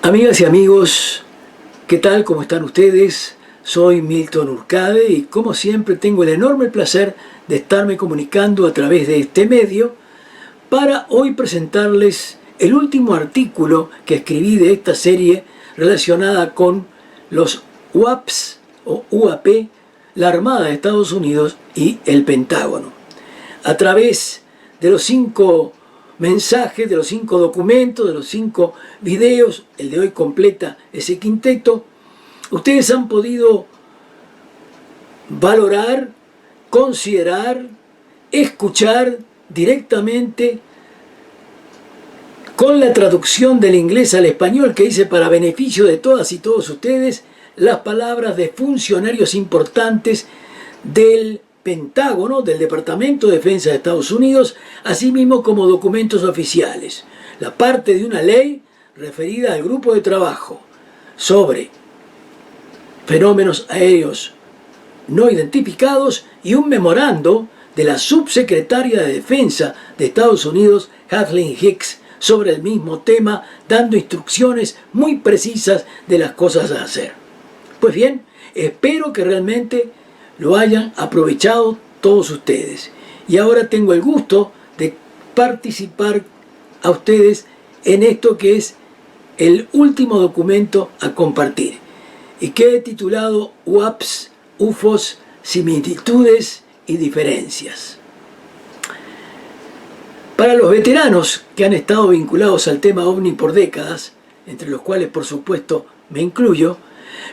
Amigas y amigos, ¿qué tal? ¿Cómo están ustedes? Soy Milton Urcade y como siempre tengo el enorme placer de estarme comunicando a través de este medio para hoy presentarles el último artículo que escribí de esta serie relacionada con los UAPs o UAP, la Armada de Estados Unidos y el Pentágono. A través de los 5 mensajes, de los 5 documentos, de los 5 videos, el de hoy completa ese quinteto, ustedes han podido valorar, considerar, escuchar directamente con la traducción del inglés al español que hice para beneficio de todas y todos ustedes, las palabras de funcionarios importantes del Pentágono, del Departamento de Defensa de Estados Unidos, así mismo como documentos oficiales. La parte de una ley referida al grupo de trabajo sobre fenómenos aéreos no identificados y un memorando de la subsecretaria de Defensa de Estados Unidos, Kathleen Hicks, sobre el mismo tema, dando instrucciones muy precisas de las cosas a hacer. Pues bien, espero que realmente lo hayan aprovechado todos ustedes. Y ahora tengo el gusto de participar a ustedes en esto que es el último documento a compartir y que he titulado UAPs, UFOs, similitudes y diferencias. Para los veteranos que han estado vinculados al tema OVNI por décadas, entre los cuales por supuesto me incluyo,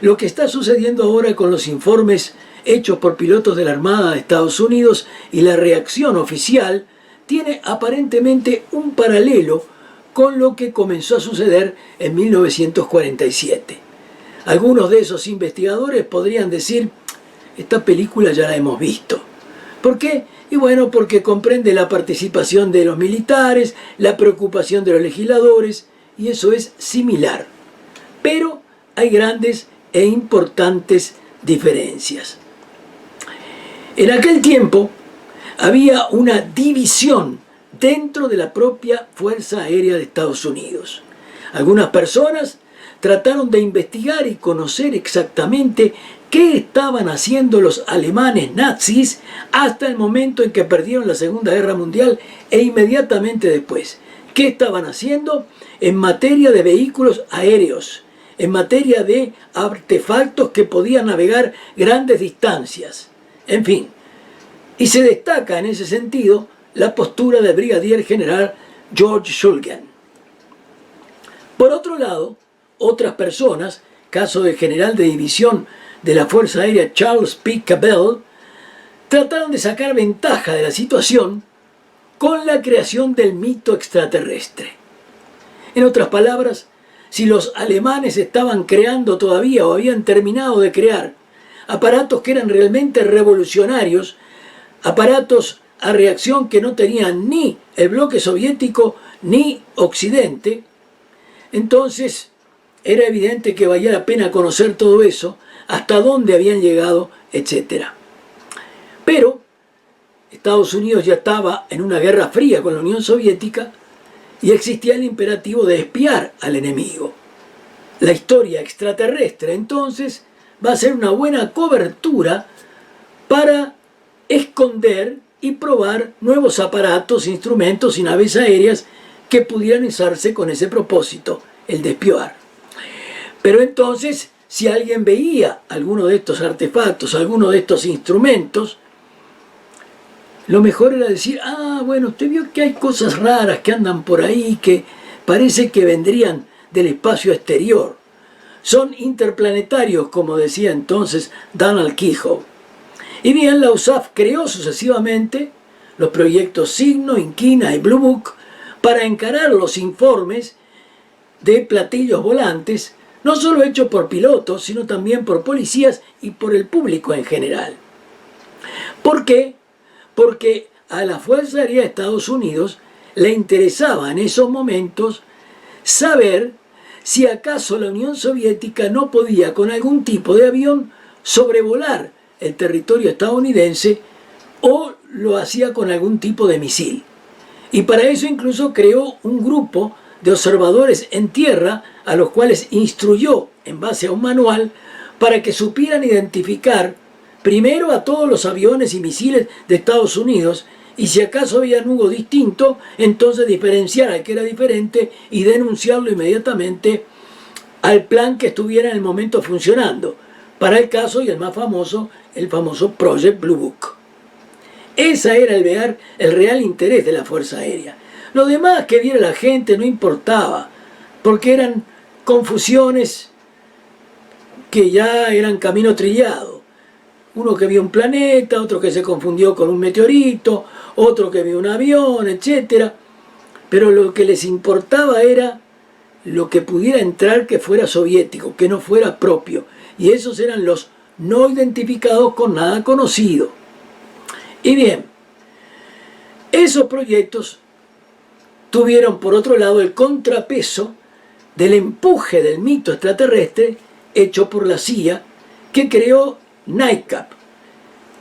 lo que está sucediendo ahora con los informes hechos por pilotos de la Armada de Estados Unidos y la reacción oficial tiene aparentemente un paralelo con lo que comenzó a suceder en 1947. Algunos de esos investigadores podrían decir, esta película ya la hemos visto. ¿Por qué? Y bueno, porque comprende la participación de los militares, la preocupación de los legisladores, y eso es similar. Pero hay grandes e importantes diferencias. En aquel tiempo había una división dentro de la propia Fuerza Aérea de Estados Unidos. Algunas personas trataron de investigar y conocer exactamente qué estaban haciendo los alemanes nazis hasta el momento en que perdieron la Segunda Guerra Mundial e inmediatamente después. ¿Qué estaban haciendo en materia de vehículos aéreos? En materia de artefactos que podían navegar grandes distancias. En fin, y se destaca en ese sentido la postura del brigadier general George Shulgin. Por otro lado, otras personas, caso del general de división de la Fuerza Aérea Charles P. Cabell, trataron de sacar ventaja de la situación con la creación del mito extraterrestre. En otras palabras, si los alemanes estaban creando todavía o habían terminado de crear aparatos que eran realmente revolucionarios, aparatos a reacción que no tenían ni el bloque soviético ni Occidente, entonces era evidente que valía la pena conocer todo eso, hasta dónde habían llegado, etc. Pero Estados Unidos ya estaba en una guerra fría con la Unión Soviética y existía el imperativo de espiar al enemigo. La historia extraterrestre, entonces, va a ser una buena cobertura para esconder y probar nuevos aparatos, instrumentos y naves aéreas que pudieran usarse con ese propósito, el de espiar. Pero entonces, si alguien veía alguno de estos artefactos, alguno de estos instrumentos, lo mejor era decir, bueno, usted vio que hay cosas raras que andan por ahí, que parece que vendrían del espacio exterior. Son interplanetarios, como decía entonces Donald Keyhoe. Y bien, la USAF creó sucesivamente los proyectos Signo, Inquina y Blue Book para encarar los informes de platillos volantes, no solo hechos por pilotos, sino también por policías y por el público en general. ¿Por qué? Porque a la Fuerza Aérea de Estados Unidos le interesaba en esos momentos saber si acaso la Unión Soviética no podía con algún tipo de avión sobrevolar el territorio estadounidense o lo hacía con algún tipo de misil. Y para eso incluso creó un grupo de observadores en tierra a los cuales instruyó en base a un manual para que supieran identificar primero a todos los aviones y misiles de Estados Unidos y si acaso había algo distinto, entonces diferenciar al que era diferente y denunciarlo inmediatamente al plan que estuviera en el momento funcionando. Para el caso, y el más famoso, el famoso Project Blue Book. Ese era el real interés de la Fuerza Aérea. Lo demás que viera la gente no importaba, porque eran confusiones que ya eran camino trillado. Uno que vio un planeta, otro que se confundió con un meteorito, otro que vio un avión, etc. Pero lo que les importaba era lo que pudiera entrar que fuera soviético, que no fuera propio. Y esos eran los no identificados con nada conocido. Y bien, esos proyectos tuvieron por otro lado el contrapeso del empuje del mito extraterrestre hecho por la CIA, que creó NICAP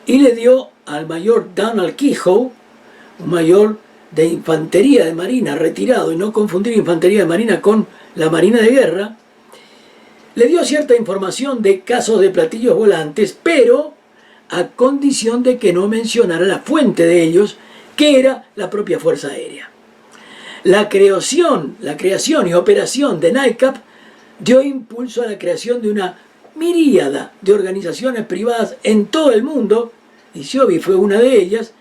y le dio al mayor Donald Keyhoe, un mayor de infantería de marina retirado, y no confundir infantería de marina con la marina de guerra, le dio cierta información de casos de platillos volantes, pero a condición de que no mencionara la fuente de ellos, que era la propia Fuerza Aérea. La creación y operación de NICAP dio impulso a la creación de una miríada de organizaciones privadas en todo el mundo, y Sciobi fue una de ellas,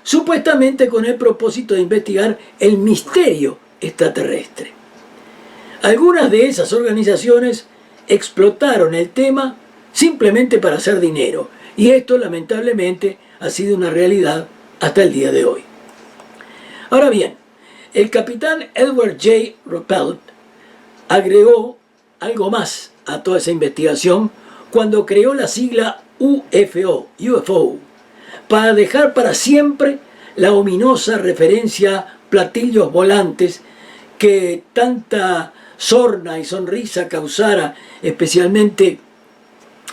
supuestamente con el propósito de investigar el misterio extraterrestre. Algunas de esas organizaciones explotaron el tema simplemente para hacer dinero, y esto lamentablemente ha sido una realidad hasta el día de hoy. Ahora bien, el capitán Edward J. Ruppelt agregó algo más a toda esa investigación cuando creó la sigla UFO, para dejar para siempre la ominosa referencia a platillos volantes que tanta sorna y sonrisa causara especialmente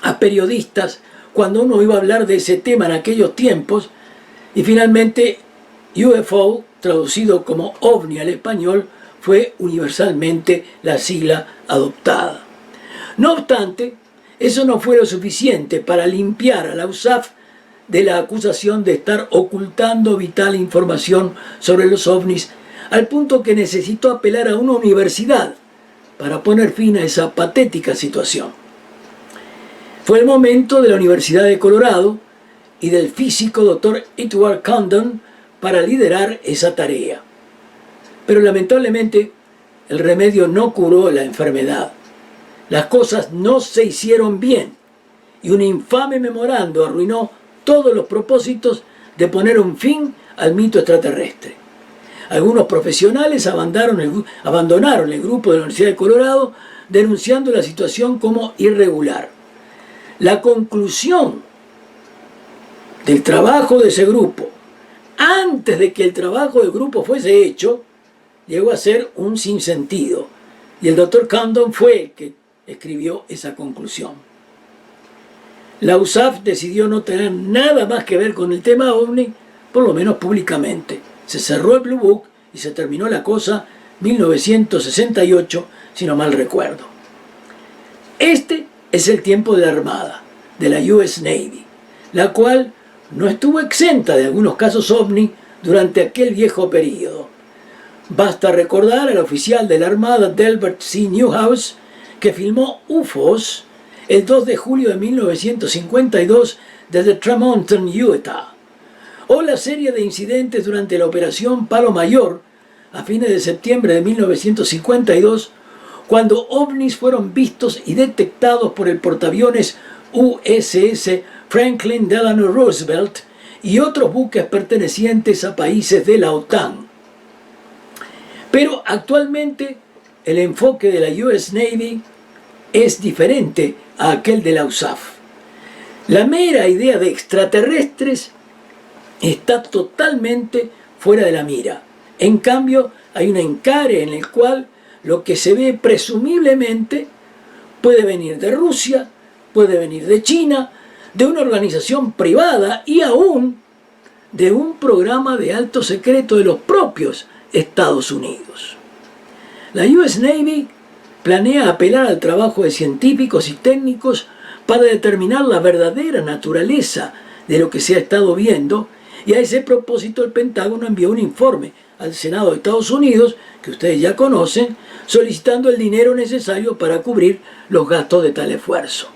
a periodistas cuando uno iba a hablar de ese tema en aquellos tiempos. Y finalmente UFO, traducido como OVNI al español, fue universalmente la sigla adoptada. No obstante, eso no fue lo suficiente para limpiar a la USAF de la acusación de estar ocultando vital información sobre los ovnis, al punto que necesitó apelar a una universidad para poner fin a esa patética situación. Fue el momento de la Universidad de Colorado y del físico Dr. Edward Condon para liderar esa tarea. Pero lamentablemente el remedio no curó la enfermedad. Las cosas no se hicieron bien y un infame memorando arruinó todos los propósitos de poner un fin al mito extraterrestre. Algunos profesionales abandonaron el grupo de la Universidad de Colorado denunciando la situación como irregular. La conclusión del trabajo de ese grupo, antes de que el trabajo del grupo fuese hecho, llegó a ser un sinsentido. Y el Dr. Condon fue el que escribió esa conclusión. La USAF decidió no tener nada más que ver con el tema OVNI, por lo menos públicamente. Se cerró el Blue Book y se terminó la cosa 1968, si no mal recuerdo. Este es el tiempo de la Armada, de la US Navy, la cual no estuvo exenta de algunos casos OVNI durante aquel viejo período. Basta recordar al oficial de la Armada Delbert C. Newhouse, que filmó UFOs el 2 de julio de 1952 desde Tremonton, Utah, o la serie de incidentes durante la Operación Palo Mayor a fines de septiembre de 1952, cuando ovnis fueron vistos y detectados por el portaaviones USS Franklin Delano Roosevelt y otros buques pertenecientes a países de la OTAN. Pero actualmente el enfoque de la US Navy es diferente a aquel de la USAF. La mera idea de extraterrestres está totalmente fuera de la mira. En cambio, hay un encare en el cual lo que se ve presumiblemente puede venir de Rusia, puede venir de China, de una organización privada y aún de un programa de alto secreto de los propios Estados Unidos. La US Navy planea apelar al trabajo de científicos y técnicos para determinar la verdadera naturaleza de lo que se ha estado viendo, y a ese propósito el Pentágono envió un informe al Senado de Estados Unidos, que ustedes ya conocen, solicitando el dinero necesario para cubrir los gastos de tal esfuerzo.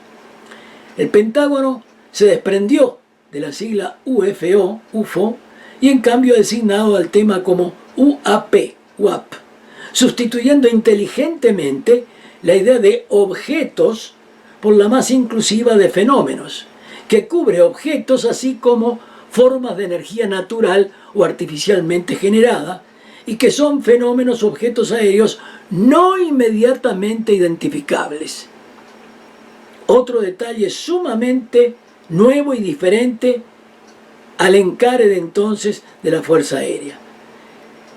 El Pentágono se desprendió de la sigla UFO, y en cambio ha designado al tema como UAP, sustituyendo inteligentemente la idea de objetos por la más inclusiva de fenómenos, que cubre objetos así como formas de energía natural o artificialmente generada, y que son fenómenos o objetos aéreos no inmediatamente identificables. Otro detalle sumamente nuevo y diferente al encare de entonces de la Fuerza Aérea.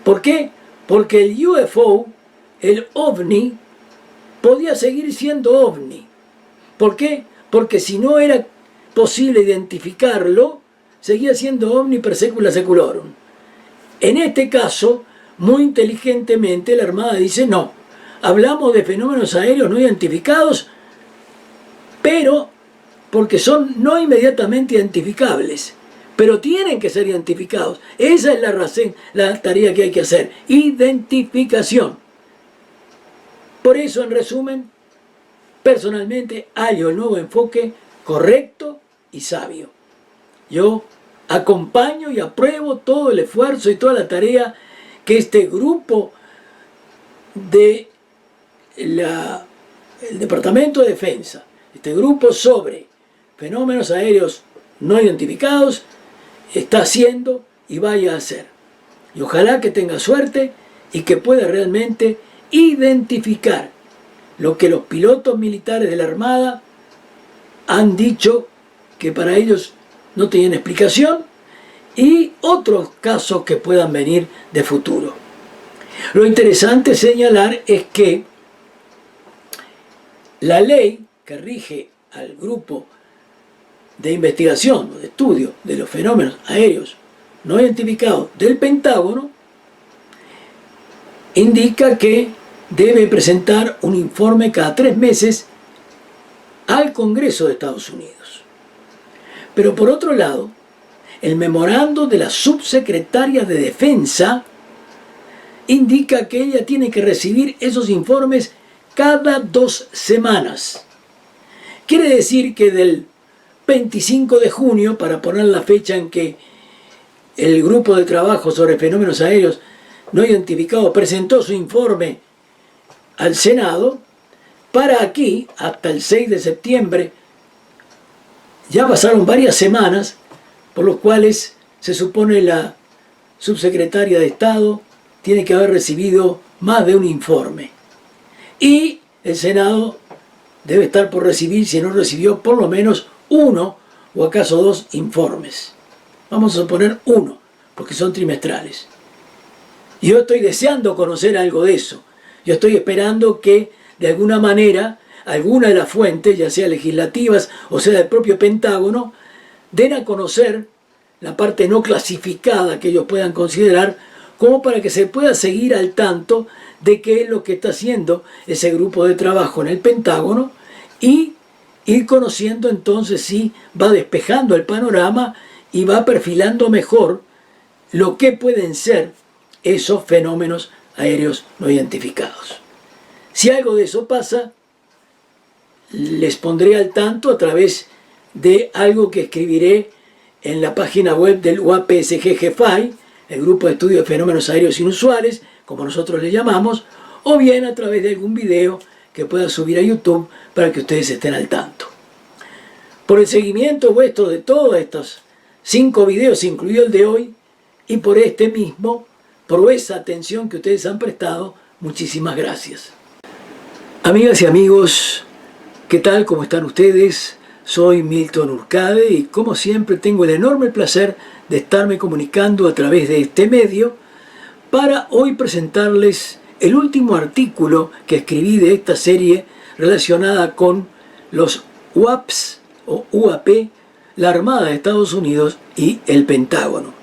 ¿Por qué? Porque el UFO, el OVNI, podía seguir siendo OVNI. ¿Por qué? Porque si no era posible identificarlo, seguía siendo OVNI per secula seculorum. En este caso, muy inteligentemente, la Armada dice no. Hablamos de fenómenos aéreos no identificados, pero porque son no inmediatamente identificables, pero tienen que ser identificados. Esa es la razón, la tarea que hay que hacer: identificación. Por eso, en resumen, personalmente hallo el nuevo enfoque correcto y sabio. Yo acompaño y apruebo todo el esfuerzo y toda la tarea que este grupo del Departamento de Defensa, este grupo sobre fenómenos aéreos no identificados, está haciendo y vaya a hacer. Y ojalá que tenga suerte y que pueda realmente identificar lo que los pilotos militares de la Armada han dicho que para ellos no tenían explicación, y otros casos que puedan venir de futuro. Lo interesante señalar es que la ley que rige al grupo de investigación o de estudio de los fenómenos aéreos no identificados del Pentágono indica que debe presentar un informe cada 3 meses al Congreso de Estados Unidos. Pero por otro lado, el memorando de la subsecretaria de Defensa indica que ella tiene que recibir esos informes cada 2 semanas. Quiere decir que del 25 de junio, para poner la fecha en que el grupo de trabajo sobre fenómenos aéreos no identificados presentó su informe al Senado, para aquí, hasta el 6 de septiembre, ya pasaron varias semanas, por los cuales se supone la subsecretaria de Estado tiene que haber recibido más de un informe. Y el Senado debe estar por recibir, si no recibió, por lo menos 1 o acaso 2 informes. Vamos a suponer 1, porque son trimestrales. Yo estoy deseando conocer algo de eso. Yo estoy esperando que, de alguna manera, alguna de las fuentes, ya sea legislativas o sea del propio Pentágono, den a conocer la parte no clasificada que ellos puedan considerar, como para que se pueda seguir al tanto de qué es lo que está haciendo ese grupo de trabajo en el Pentágono, y ir conociendo entonces si va despejando el panorama y va perfilando mejor lo que pueden ser esos fenómenos aéreos no identificados. Si algo de eso pasa, les pondré al tanto a través de algo que escribiré en la página web del UAPSG-GFAI, el Grupo de Estudio de Fenómenos Aéreos Inusuales, como nosotros le llamamos, o bien a través de algún video que pueda subir a YouTube para que ustedes estén al tanto. Por el seguimiento vuestro de todos estos 5 videos, incluido el de hoy, y por este mismo, por esa atención que ustedes han prestado, muchísimas gracias. Amigas y amigos, ¿qué tal? ¿Cómo están ustedes? Soy Milton Urcade y como siempre tengo el enorme placer de estarme comunicando a través de este medio para hoy presentarles el último artículo que escribí de esta serie relacionada con los UAPs o UAP, la Armada de Estados Unidos y el Pentágono.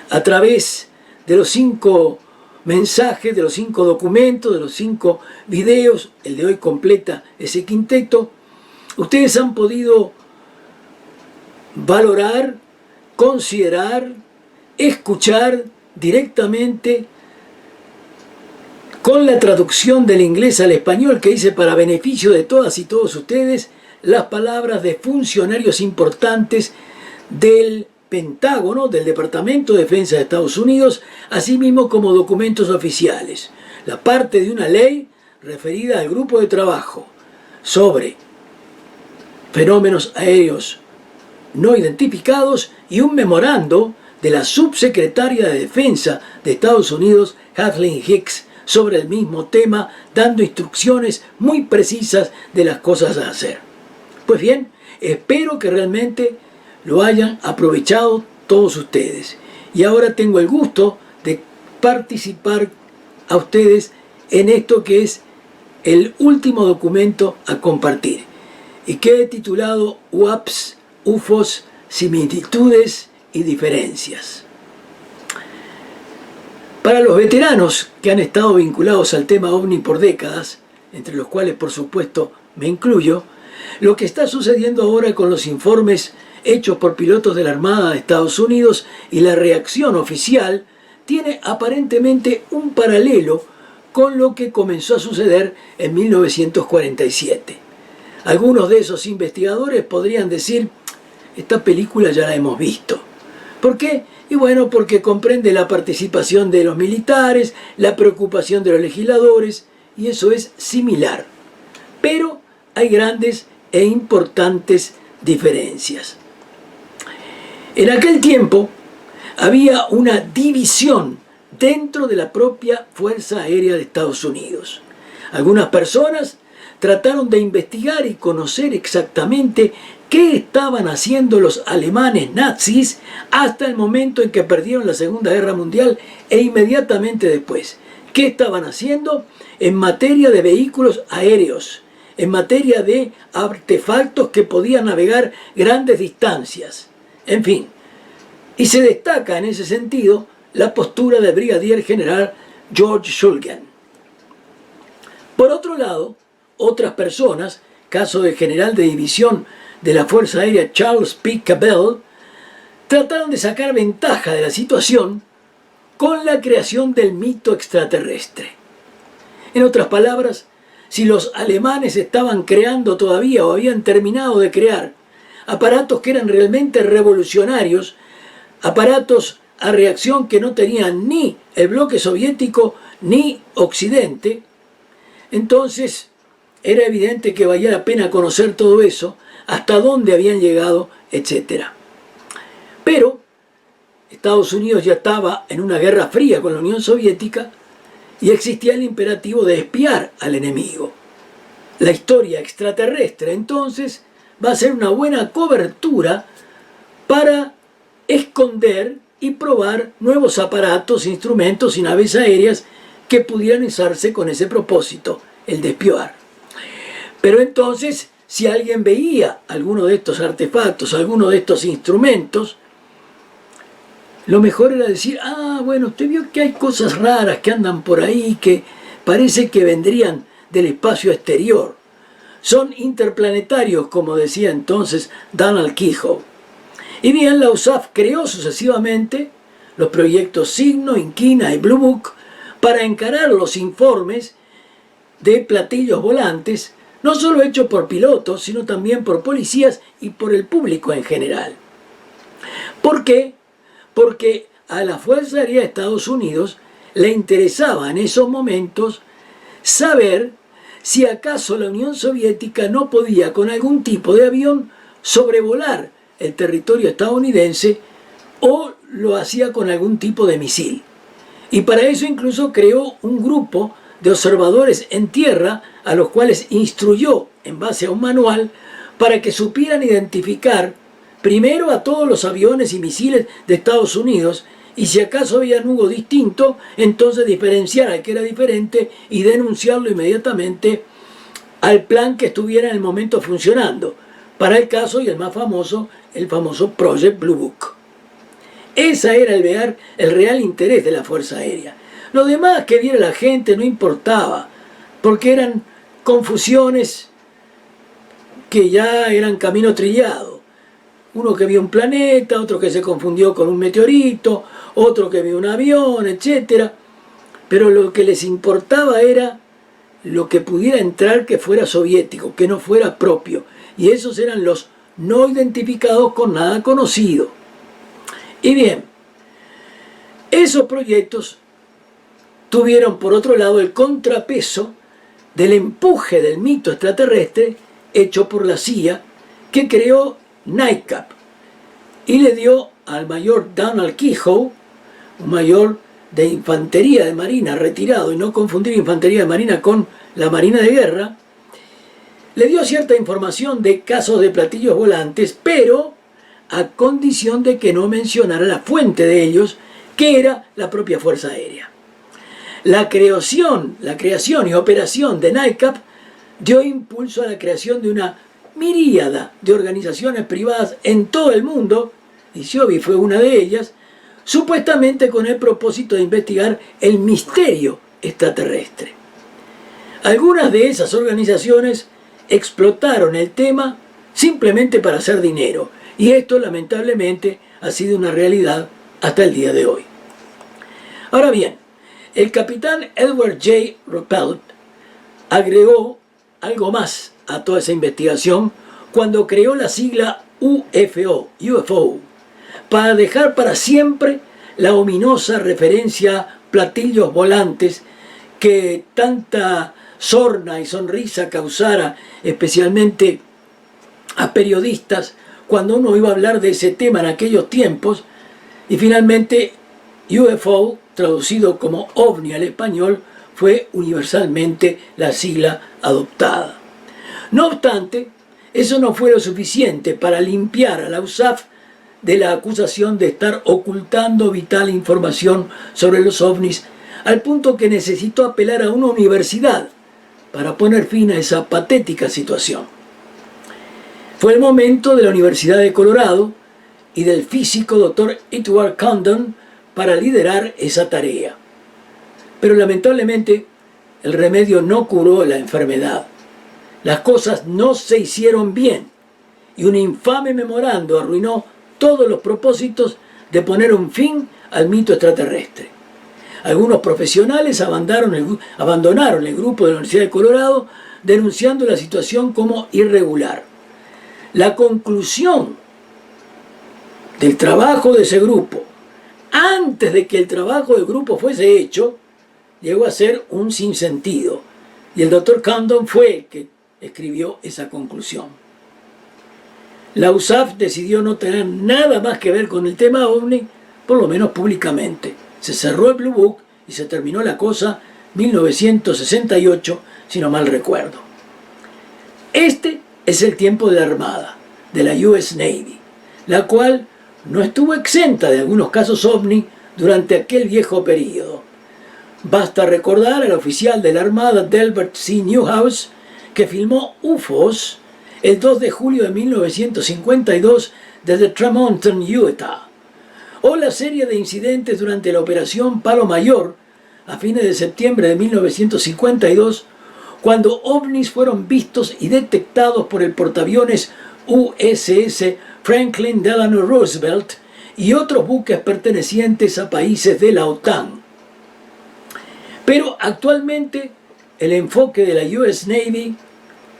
A través de los 5 mensajes, de los 5 documentos, de los 5 videos, el de hoy completa ese quinteto, ustedes han podido valorar, considerar, escuchar directamente con la traducción del inglés al español que dice para beneficio de todas y todos ustedes las palabras de funcionarios importantes del Pentágono, del Departamento de Defensa de Estados Unidos, así mismo como documentos oficiales. La parte de una ley referida al grupo de trabajo sobre fenómenos aéreos no identificados y un memorando de la subsecretaria de Defensa de Estados Unidos, Kathleen Hicks, sobre el mismo tema, dando instrucciones muy precisas de las cosas a hacer. Pues bien, espero que realmente lo hayan aprovechado todos ustedes. Y ahora tengo el gusto de participar a ustedes en esto que es el último documento a compartir y que he titulado UAPs, UFOs, similitudes y diferencias. Para los veteranos que han estado vinculados al tema OVNI por décadas, entre los cuales por supuesto me incluyo, lo que está sucediendo ahora con los informes hechos por pilotos de la Armada de Estados Unidos y la reacción oficial tiene aparentemente un paralelo con lo que comenzó a suceder en 1947. Algunos de esos investigadores podrían decir, esta película ya la hemos visto. ¿Por qué? Y bueno, porque comprende la participación de los militares, la preocupación de los legisladores, y eso es similar. Pero hay grandes e importantes diferencias. En aquel tiempo había una división dentro de la propia Fuerza Aérea de Estados Unidos. Algunas personas trataron de investigar y conocer exactamente qué estaban haciendo los alemanes nazis hasta el momento en que perdieron la Segunda Guerra Mundial e inmediatamente después. ¿Qué estaban haciendo en materia de vehículos aéreos? En materia de artefactos que podían navegar grandes distancias. En fin, y se destaca en ese sentido la postura del brigadier general George Shulgin. Por otro lado, otras personas, caso del general de división de la Fuerza Aérea Charles P. Cabell, trataron de sacar ventaja de la situación con la creación del mito extraterrestre. En otras palabras, si los alemanes estaban creando todavía o habían terminado de crear aparatos que eran realmente revolucionarios, aparatos a reacción que no tenían ni el bloque soviético ni Occidente, entonces era evidente que valía la pena conocer todo eso, hasta dónde habían llegado, etc. Pero Estados Unidos ya estaba en una guerra fría con la Unión Soviética y existía el imperativo de espiar al enemigo. La historia extraterrestre, entonces, va a ser una buena cobertura para esconder y probar nuevos aparatos, instrumentos y naves aéreas que pudieran usarse con ese propósito, el de espiar. Pero entonces, si alguien veía alguno de estos artefactos, alguno de estos instrumentos, lo mejor era decir, bueno, usted vio que hay cosas raras que andan por ahí, que parece que vendrían del espacio exterior. Son interplanetarios, como decía entonces Donald Keyhoe. Y bien, la USAF creó sucesivamente los proyectos Signo, Inquina y Blue Book para encarar los informes de platillos volantes, no solo hechos por pilotos, sino también por policías y por el público en general. ¿Por qué? Porque a la Fuerza Aérea de Estados Unidos le interesaba en esos momentos saber si acaso la Unión Soviética no podía con algún tipo de avión sobrevolar el territorio estadounidense o lo hacía con algún tipo de misil. Y para eso incluso creó un grupo de observadores en tierra a los cuales instruyó en base a un manual para que supieran identificar primero a todos los aviones y misiles de Estados Unidos y si acaso había algo distinto, entonces diferenciar al que era diferente y denunciarlo inmediatamente al plan que estuviera en el momento funcionando. Para el caso, y el más famoso, el famoso Project Blue Book. Ese era el real interés de la Fuerza Aérea. Lo demás que viera la gente no importaba, porque eran confusiones que ya eran camino trillado. Uno que vio un planeta, otro que se confundió con un meteorito, otro que vio un avión, etc. Pero lo que les importaba era lo que pudiera entrar que fuera soviético, que no fuera propio. Y esos eran los no identificados con nada conocido. Y bien, esos proyectos tuvieron por otro lado el contrapeso del empuje del mito extraterrestre hecho por la CIA, que creó NICAP y le dio al mayor Donald Keyhoe, un mayor de infantería de marina retirado, y no confundir infantería de marina con la marina de guerra, le dio cierta información de casos de platillos volantes, pero a condición de que no mencionara la fuente de ellos, que era la propia Fuerza Aérea. La creación y operación de NICAP dio impulso a la creación de una miríada de organizaciones privadas en todo el mundo, y Sciobi fue una de ellas, supuestamente con el propósito de investigar el misterio extraterrestre. Algunas de esas organizaciones explotaron el tema simplemente para hacer dinero, y esto lamentablemente ha sido una realidad hasta el día de hoy. Ahora bien, el capitán Edward J. Ruppelt agregó algo más a toda esa investigación cuando creó la sigla UFO, para dejar para siempre la ominosa referencia a platillos volantes que tanta sorna y sonrisa causara especialmente a periodistas cuando uno iba a hablar de ese tema en aquellos tiempos. Y finalmente UFO, traducido como ovni al español, fue universalmente la sigla adoptada. No obstante, eso no fue lo suficiente para limpiar a la USAF de la acusación de estar ocultando vital información sobre los ovnis, al punto que necesitó apelar a una universidad para poner fin a esa patética situación. Fue el momento de la Universidad de Colorado y del físico Dr. Edward Condon para liderar esa tarea. Pero lamentablemente el remedio no curó la enfermedad. Las cosas no se hicieron bien y un infame memorando arruinó todos los propósitos de poner un fin al mito extraterrestre. Algunos profesionales abandonaron el grupo de la Universidad de Colorado denunciando la situación como irregular. La conclusión del trabajo de ese grupo, antes de que el trabajo del grupo fuese hecho, llegó a ser un sinsentido. Y el doctor Condon fue el que escribió esa conclusión. La USAF decidió no tener nada más que ver con el tema OVNI, por lo menos públicamente. Se cerró el Blue Book y se terminó la cosa en 1968, si no mal recuerdo. Este es el tiempo de la Armada, de la US Navy, la cual no estuvo exenta de algunos casos OVNI durante aquel viejo período. Basta recordar al oficial de la Armada Delbert C. Newhouse, que filmó UFOs el 2 de julio de 1952 desde Tremonton, Utah, o la serie de incidentes durante la Operación Palo Mayor a fines de septiembre de 1952, cuando ovnis fueron vistos y detectados por el portaaviones USS Franklin Delano Roosevelt y otros buques pertenecientes a países de la OTAN. Pero actualmente el enfoque de la US Navy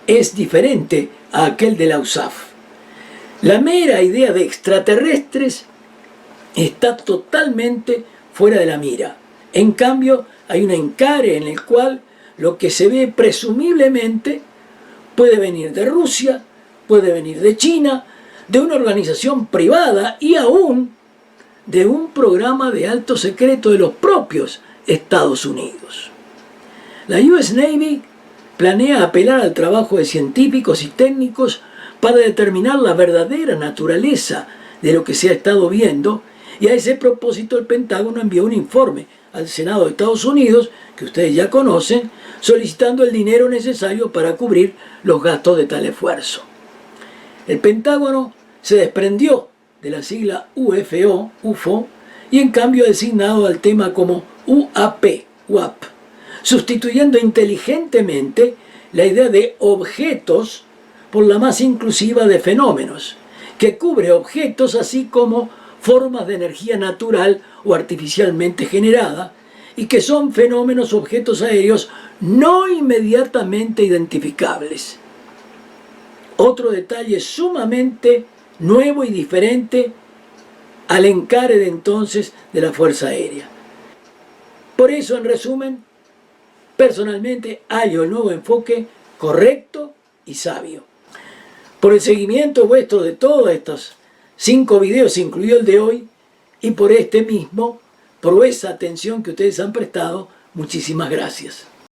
es diferente a aquel de la USAF. La mera idea de extraterrestres está totalmente fuera de la mira. En cambio, hay un encare en el cual lo que se ve presumiblemente puede venir de Rusia, puede venir de China, de una organización privada y aún de un programa de alto secreto de los propios Estados Unidos. La US Navy planea apelar al trabajo de científicos y técnicos para determinar la verdadera naturaleza de lo que se ha estado viendo, y a ese propósito el Pentágono envió un informe al Senado de Estados Unidos, que ustedes ya conocen, solicitando el dinero necesario para cubrir los gastos de tal esfuerzo. El Pentágono se desprendió de la sigla UFO y en cambio ha designado al tema como UAP, sustituyendo inteligentemente la idea de objetos por la más inclusiva de fenómenos, que cubre objetos así como formas de energía natural o artificialmente generada, y que son fenómenos o objetos aéreos no inmediatamente identificables. Otro detalle sumamente nuevo y diferente al encare de entonces de la Fuerza Aérea. Por eso, en resumen, personalmente hallo el nuevo enfoque correcto y sabio. Por el seguimiento vuestro de todos estos 5 videos, incluido el de hoy, y por este mismo, por esa atención que ustedes han prestado, muchísimas gracias.